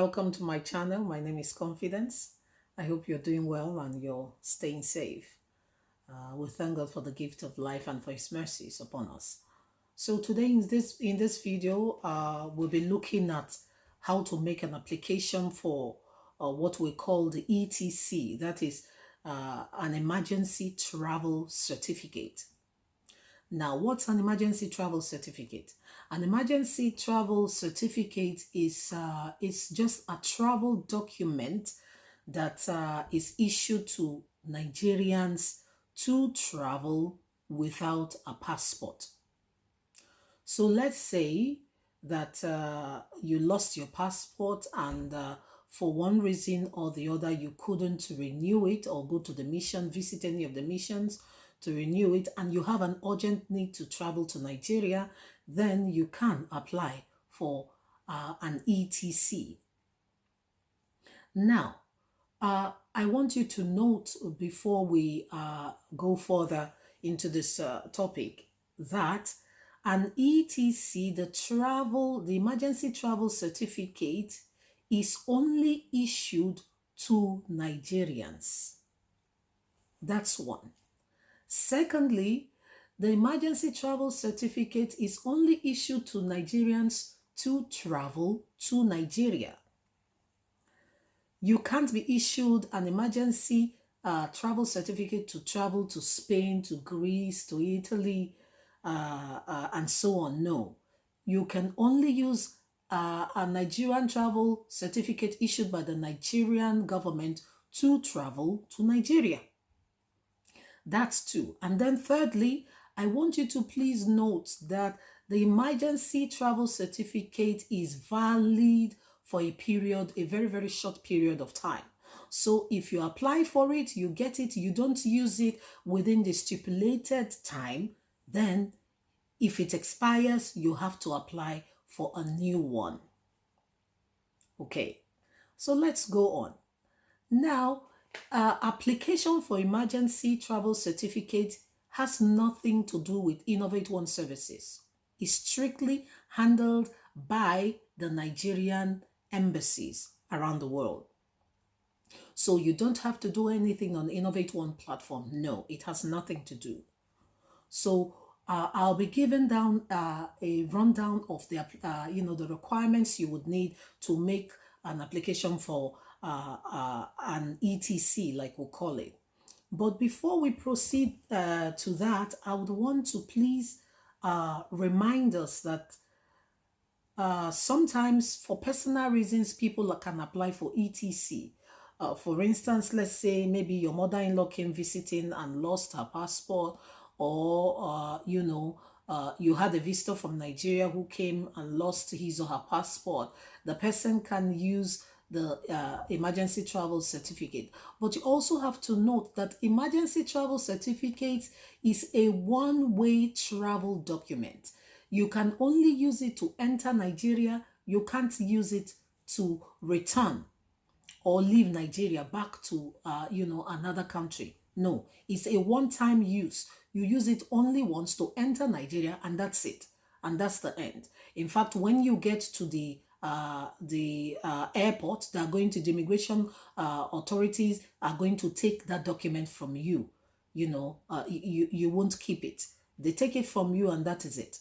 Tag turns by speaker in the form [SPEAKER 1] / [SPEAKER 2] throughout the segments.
[SPEAKER 1] welcome to my channel. My name is Confidence. I hope you're doing well and you're staying safe. We thank God for the gift of life and for His mercies upon us. So today in this video, we'll be looking at how to make an application for what we call the ETC, that is an emergency travel certificate. Now, what's an emergency travel certificate? An emergency travel certificate is just a travel document that is issued to Nigerians to travel without a passport. So let's say that you lost your passport and for one reason or the other you couldn't renew it or go to the mission, visit any of the missions to renew it, and you have an urgent need to travel to Nigeria, then you can apply for an ETC. Now, I want you to note before we go further into this topic that an ETC, the emergency travel certificate, is only issued to Nigerians. That's one. Secondly, the emergency travel certificate is only issued to Nigerians to travel to Nigeria. You can't be issued an emergency travel certificate to travel to Spain, to Greece, to Italy, and so on. No. You can only use a Nigerian travel certificate issued by the Nigerian government to travel to Nigeria. That's two. And then thirdly, I want you to please note that the emergency travel certificate is valid for a period, a very, very short period of time. So if you apply for it, you get it, you don't use it within the stipulated time, then if it expires, you have to apply for a new one. Okay, so let's go on. Now, application for emergency travel certificate has nothing to do with Innovate One services. It's strictly handled by the Nigerian embassies around the world. So you don't have to do anything on Innovate One platform. No, it has nothing to do. So I'll be giving down a rundown of the the requirements you would need to make an application for an ETC, like we'll call it. But before we proceed to that, I would want to please remind us that sometimes for personal reasons, people can apply for ETC. For instance, let's say maybe your mother-in-law came visiting and lost her passport, or you had a visitor from Nigeria who came and lost his or her passport. The person can use the emergency travel certificate. But you also have to note that emergency travel certificate is a one-way travel document. You can only use it to enter Nigeria. You can't use it to return or leave Nigeria back to another country. No, it's a one-time use. You use it only once to enter Nigeria, and that's it, and that's the end. In fact, when you get to the airport, they are going to the immigration authorities are going to take that document from you. You won't keep it. They take it from you, and that is it.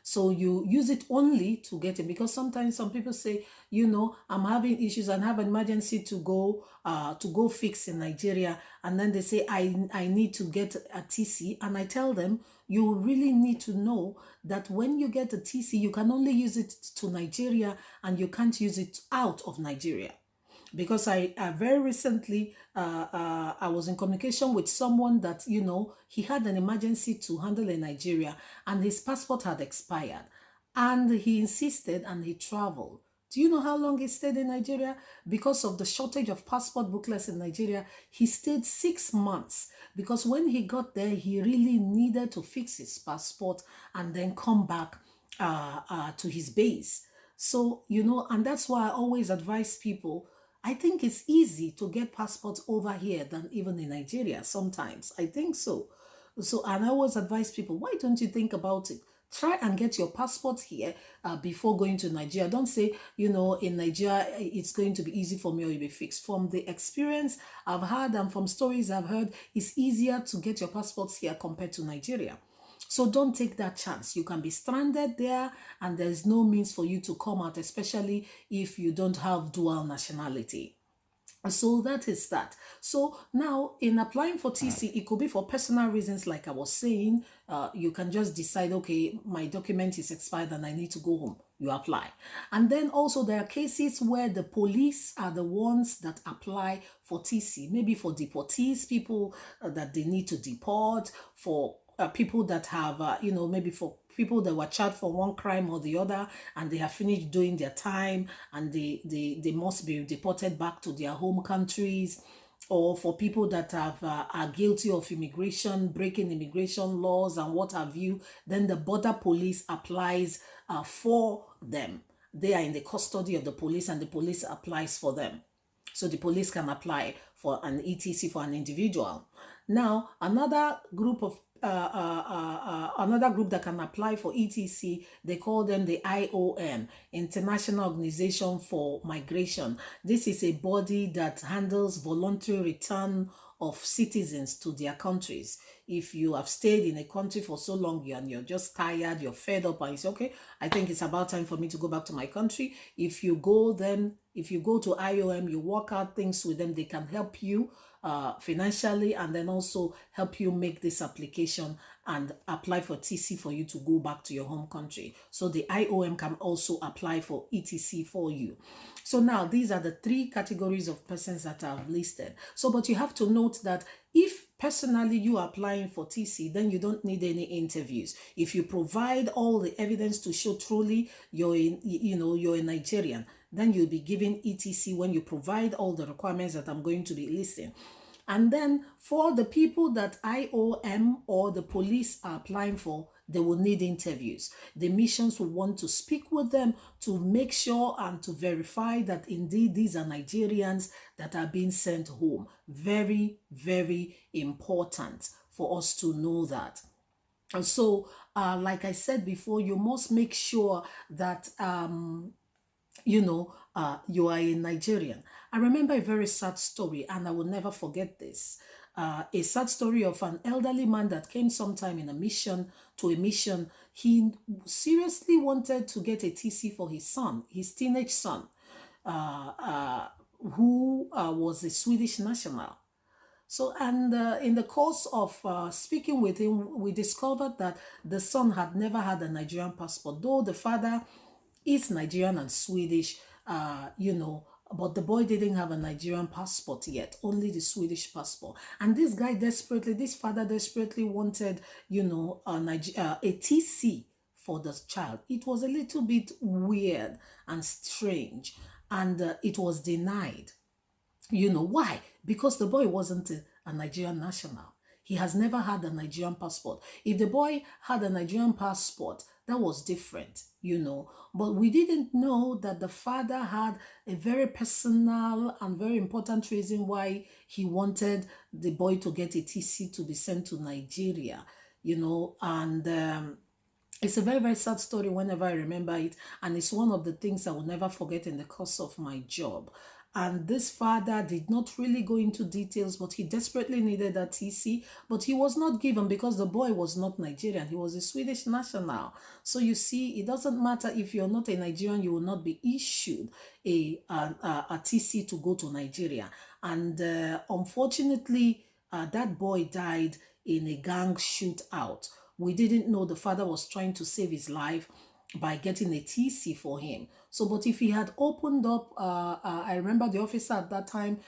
[SPEAKER 1] So you use it only to get it, because sometimes some people say, I'm having issues and have an emergency to go fix in Nigeria, and then they say I need to get a TC, and I tell them you really need to know that when you get a TC, you can only use it to Nigeria and you can't use it out of Nigeria. Because I very recently I was in communication with someone that he had an emergency to handle in Nigeria and his passport had expired, and he insisted and he traveled. Do you know how long he stayed in Nigeria? Because of the shortage of passport booklets in Nigeria, he stayed 6 months, because when he got there, he really needed to fix his passport and then come back to his base. So, and that's why I always advise people, I think it's easy to get passports over here than even in Nigeria sometimes. I think so. And I always advise people, why don't you think about it? Try and get your passport here before going to Nigeria. Don't say, in Nigeria it's going to be easy for me or you'll be fixed. From the experience I've had and from stories I've heard, it's easier to get your passports here compared to Nigeria. So don't take that chance. You can be stranded there and there's no means for you to come out, especially if you don't have dual nationality. So that is that. So now, in applying for TC, it could be for personal reasons, like I was saying. You can just decide, okay, my document is expired and I need to go home. You apply. And then also, there are cases where the police are the ones that apply for TC, maybe for deportees, people that they need to deport, for people that have, maybe for people that were charged for one crime or the other and they have finished doing their time and they must be deported back to their home countries, or for people that are guilty of immigration, breaking immigration laws and what have you, then the border police applies for them. They are in the custody of the police and the police applies for them. So the police can apply for an ETC for an individual. Now, another group that can apply for ETC, they call them the IOM, International Organization for Migration. This is a body that handles voluntary return of citizens to their countries. If you have stayed in a country for so long and you're just tired, you're fed up, and you say, okay, I think it's about time for me to go back to my country. If you go to IOM, you work out things with them, they can help you financially and then also help you make this application and apply for TC for you to go back to your home country. So the IOM can also apply for ETC for you. So now these are the three categories of persons that I've listed. So, but you have to note that if personally you are applying for TC, then you don't need any interviews. If you provide all the evidence to show truly you're a Nigerian, then you'll be given ETC when you provide all the requirements that I'm going to be listing. And then for the people that IOM or the police are applying for, they will need interviews. The missions will want to speak with them to make sure and to verify that indeed these are Nigerians that are being sent home. Very, very important for us to know that. And so, like I said before, you must make sure that you are a Nigerian. I remember a very sad story, and I will never forget this. A sad story of an elderly man that came sometime in a mission. He seriously wanted to get a TC for his son, his teenage son, who was a Swedish national. So, and in the course of speaking with him, we discovered that the son had never had a Nigerian passport, though the father is Nigerian and Swedish, but the boy didn't have a Nigerian passport yet, only the Swedish passport. And this father desperately wanted, a TC for the child. It was a little bit weird and strange, and it was denied. Why? Because the boy wasn't a Nigerian national. He has never had a Nigerian passport. If the boy had a Nigerian passport, that was different, But we didn't know that the father had a very personal and very important reason why he wanted the boy to get a TC to be sent to Nigeria, and it's a very, very sad story whenever I remember it. And it's one of the things I will never forget in the course of my job. And this father did not really go into details, but he desperately needed a TC, but he was not given because the boy was not Nigerian. He was a Swedish national. So you see, it doesn't matter if you're not a Nigerian, you will not be issued a TC to go to Nigeria. And unfortunately, that boy died in a gang shootout. We didn't know the father was trying to save his life by getting a TC for him. So, but if he had opened up, I remember the officer at that time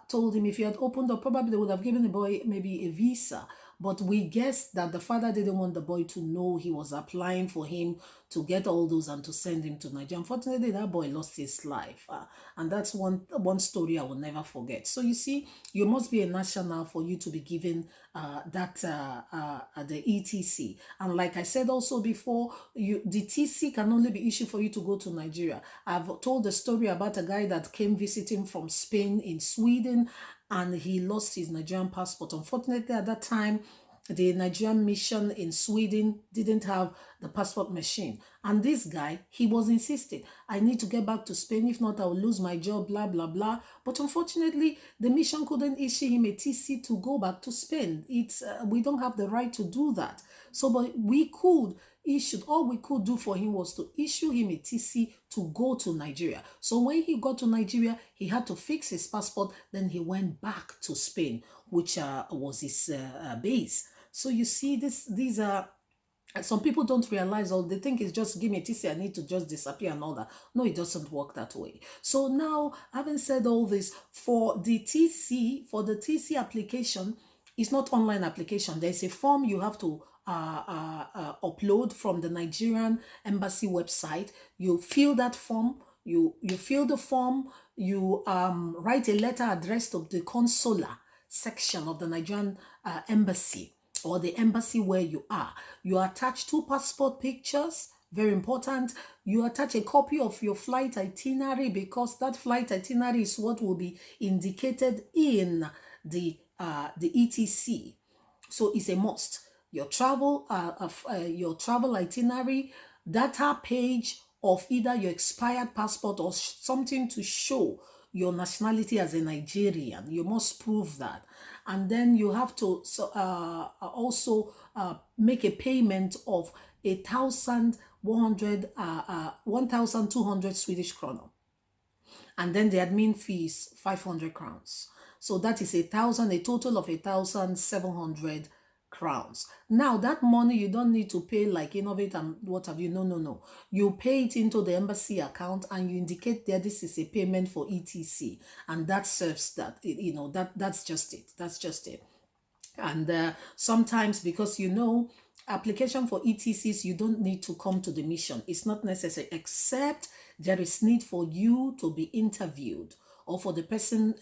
[SPEAKER 1] told him if he had opened up, probably they would have given the boy maybe a visa. But we guessed that the father didn't want the boy to know he was applying for him to get all those and to send him to Nigeria. Unfortunately, that boy lost his life. And that's one story I will never forget. So you see, you must be a national for you to be given the ETC. And like I said also before, the TC can only be issued for you to go to Nigeria. I've told the story about a guy that came visiting from Spain in Sweden, and he lost his Nigerian passport. Unfortunately, at that time, the Nigerian mission in Sweden didn't have the passport machine. And this guy, he was insisting, I need to get back to Spain. If not, I will lose my job, blah, blah, blah. But unfortunately, the mission couldn't issue him a TC to go back to Spain. We don't have the right to do that. So, but we could issue, all we could do for him was to issue him a TC to go to Nigeria. So when he got to Nigeria, he had to fix his passport. Then he went back to Spain, which was his base. So you see, these are some people don't realize, or they think it's just give me a TC, I need to just disappear and all that. No, it doesn't work that way. So now, having said all this, for the TC application, it's not online application. There's a form you have to upload from the Nigerian embassy website. You fill that form. You fill the form. You write a letter addressed to the consular section of the Nigerian embassy, or the embassy where you are. You attach 2 passport pictures. Very important. You attach a copy of your flight itinerary, because that flight itinerary is what will be indicated in the ETC. So it's a must. Your travel itinerary, data page of either your expired passport or something to show your nationality as a Nigerian. You must prove that. And then you have to also make a payment of 1,200 Swedish krona. And then the admin fee is 500 crowns. So that is a total of 1,700 crowns. Now that money you don't need to pay like Innovate and what have you. No. You pay it into the embassy account and you indicate there this is a payment for ETC, and that serves that. That's just it. That's just it. And sometimes, because application for ETCs, you don't need to come to the mission. It's not necessary, except there is need for you to be interviewed, or for the person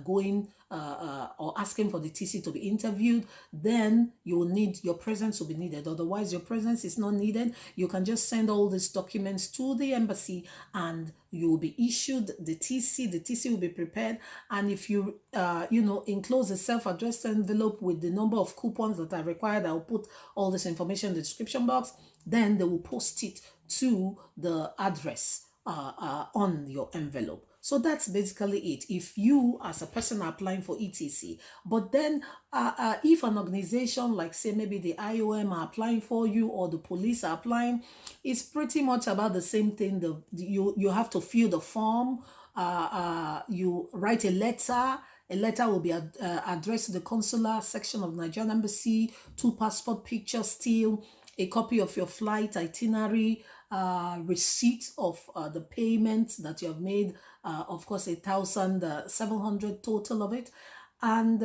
[SPEAKER 1] going or asking for the TC to be interviewed. Then you will need your presence will be needed. Otherwise, your presence is not needed. You can just send all these documents to the embassy and you will be issued the TC. The TC will be prepared, and if you enclose a self-addressed envelope with the number of coupons that are required, I'll put all this information in the description box. Then they will post it to the address on your envelope. So that's basically it. If you as a person are applying for ETC, but then if an organization like, say, maybe the IOM are applying for you, or the police are applying, it's pretty much about the same thing. You have to fill the form. You write a letter. A letter will be addressed to the Consular Section of Nigerian Embassy, 2 passport pictures still, a copy of your flight itinerary, receipt of the payment that you have made, of course 1,700 total of it. And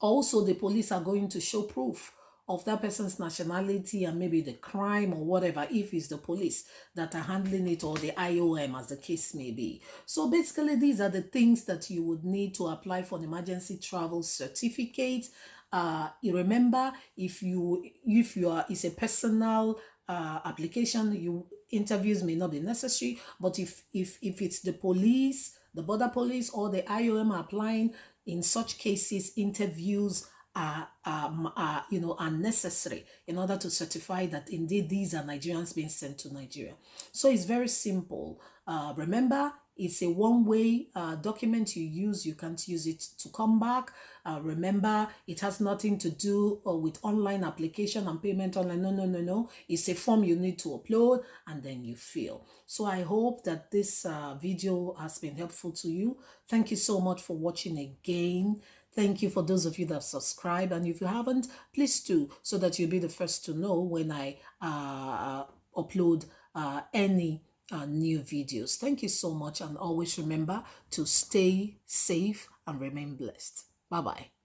[SPEAKER 1] also the police are going to show proof of that person's nationality and maybe the crime or whatever, if it's the police that are handling it, or the IOM, as the case may be. So basically, these are the things that you would need to apply for an emergency travel certificate. You remember, if it's a personal application, interviews may not be necessary. But if it's the police, the border police, or the IOM are applying, in such cases, interviews are necessary in order to certify that indeed these are Nigerians being sent to Nigeria. So it's very simple. Remember, it's a one-way document you use. You can't use it to come back. Remember, it has nothing to do with online application and payment online. No. It's a form you need to upload and then you fill. So I hope that this video has been helpful to you. Thank you so much for watching again. Thank you for those of you that subscribe. And if you haven't, please do, so that you'll be the first to know when I upload any new videos. Thank you so much, and always remember to stay safe and remain blessed. Bye-bye.